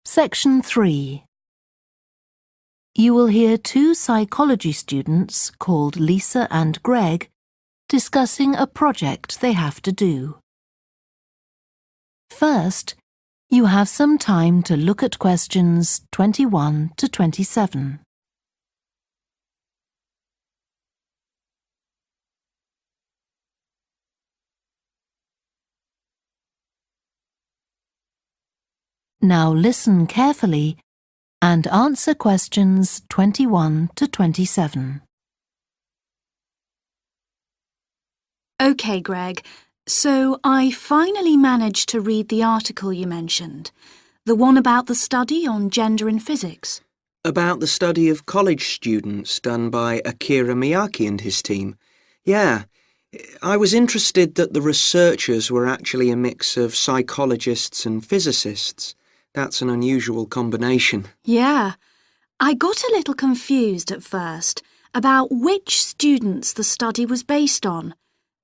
Section 3. You will hear two psychology students called Lisa and Greg discussing a project they have to do. First, you have some time to look at questions 21 to 27. Now listen carefully and answer questions 21 to 27. OK, Greg. So I finally managed to read the article you mentioned, the one about the study on gender in physics. About the study of college students done by Akira Miyake and his team. Yeah, I was interested that the researchers were actually a mix of psychologists and physicists. That's an unusual combination. Yeah. I got a little confused at first about which students the study was based on.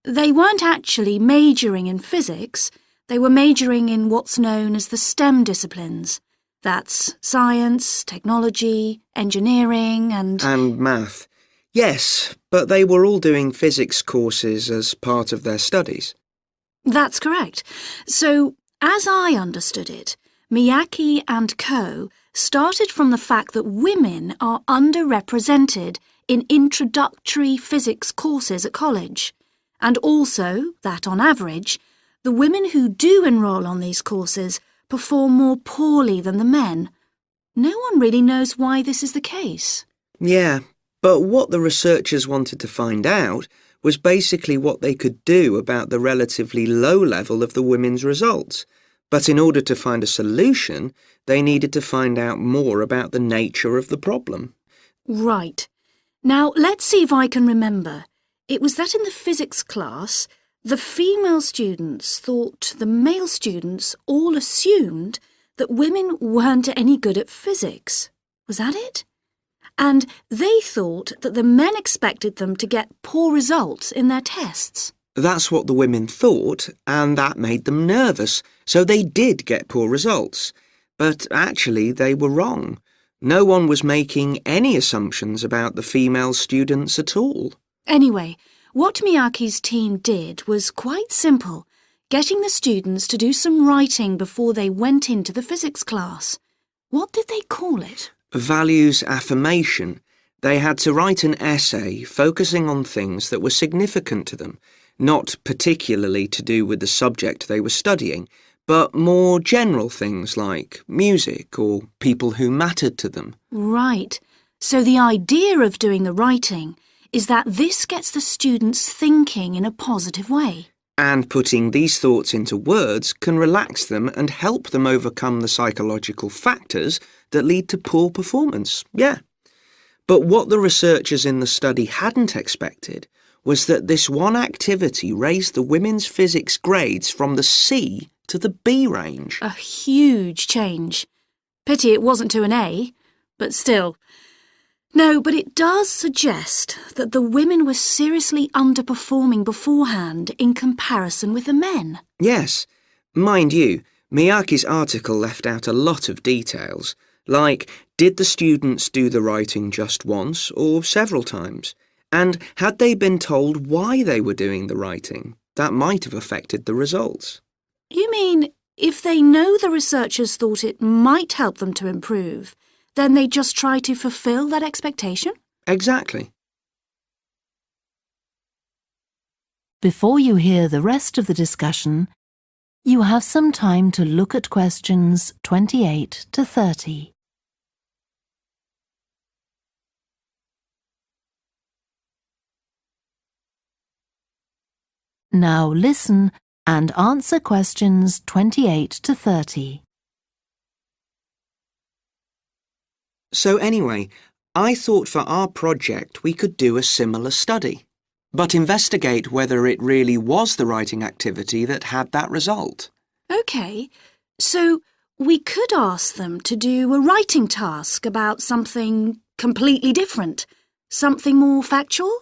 They weren't actually majoring in physics. They were majoring in what's known as the STEM disciplines. That's science, technology, engineering and math. Yes, but they were all doing physics courses as part of their studies. That's correct. So, as I understood it, Miyake and co. started from the fact that women are underrepresented in introductory physics courses at college, and also that, on average, the women who do enroll on these courses perform more poorly than the men. No one really knows why this is the case. Yeah, but what the researchers wanted to find out was basically what they could do about the relatively low level of the women's results. But in order to find a solution, they needed to find out more about the nature of the problem. Right. Now, let's see if I can remember. It was that in the physics class, the female students thought the male students all assumed that women weren't any good at physics. Was that it? And they thought that the men expected them to get poor results in their tests. That's what the women thought, and that made them nervous, so they did get poor results. But actually, they were wrong. No one was making any assumptions about the female students at all. Anyway, what Miyake's team did was quite simple, getting the students to do some writing before they went into the physics class. What did they call it? Values affirmation. They had to write an essay focusing on things that were significant to them, not particularly to do with the subject they were studying, but more general things like music or people who mattered to them. Right. So the idea of doing the writing is that this gets the students thinking in a positive way. And putting these thoughts into words can relax them and help them overcome the psychological factors that lead to poor performance. Yeah. But what the researchers in the study hadn't expected was that this one activity raised the women's physics grades from the C to the B range. A huge change. Pity it wasn't to an A, but still. No, but it does suggest that the women were seriously underperforming beforehand in comparison with the men. Yes. Mind you, Miyake's article left out a lot of details, like did the students do the writing just once or several times? And had they been told why they were doing the writing? That might have affected the results. You mean if they know the researchers thought it might help them to improve, then they just try to fulfill that expectation? Exactly. Before you hear the rest of the discussion, you have some time to look at questions 28 to 30. Now listen and answer questions 28 to 30. So anyway, I thought for our project we could do a similar study, but investigate whether it really was the writing activity that had that result. OK, so we could ask them to do a writing task about something completely different, something more factual,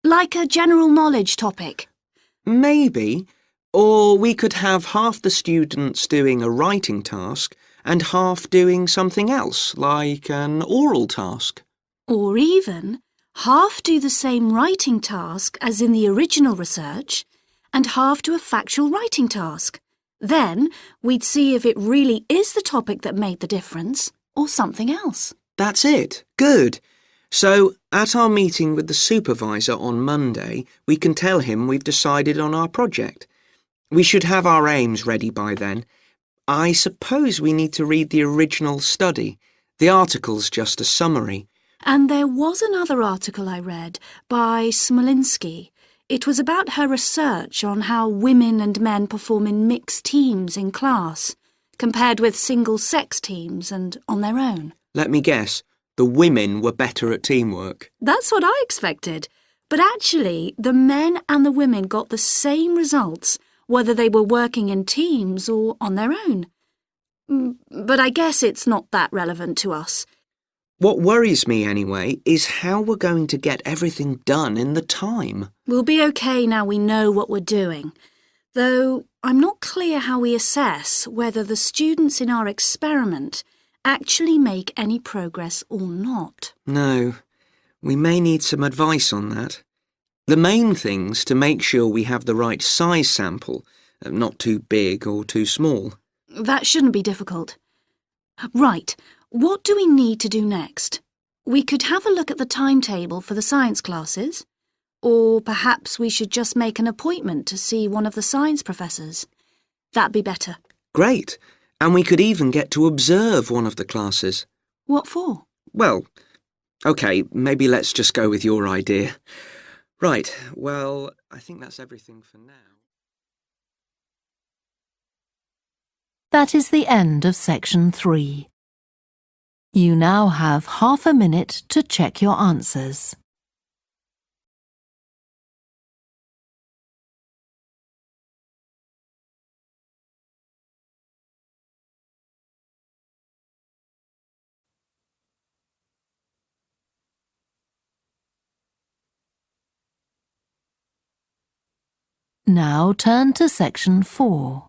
like a general knowledge topic. Maybe. Or we could have half the students doing a writing task and half doing something else, like an oral task. Or even half do the same writing task as in the original research and half do a factual writing task. Then we'd see if it really is the topic that made the difference or something else. That's it. Good. So, at our meeting with the supervisor on Monday, we can tell him we've decided on our project. We should have our aims ready by then. I suppose we need to read the original study. The article's just a summary. And there was another article I read by Smolinski. It was about her research on how women and men perform in mixed teams in class, compared with single-sex teams and on their own. Let me guess. The women were better at teamwork. That's what I expected. But actually, the men and the women got the same results, whether they were working in teams or on their own. But I guess it's not that relevant to us. What worries me, anyway, is how we're going to get everything done in the time. We'll be okay now we know what we're doing. Though I'm not clear how we assess whether the students in our experiment actually make any progress or not. No, we may need some advice on that. The main thing's to make sure we have the right size sample, not too big or too small. That shouldn't be difficult. Right, what do we need to do next? We could have a look at the timetable for the science classes, or perhaps we should just make an appointment to see one of the science professors. That'd be better. Great. And we could even get to observe one of the classes. What for? Well, OK, maybe let's just go with your idea. Right, well, I think that's everything for now. That is the end of section 3. You now have half a minute to check your answers. Now turn to section 4.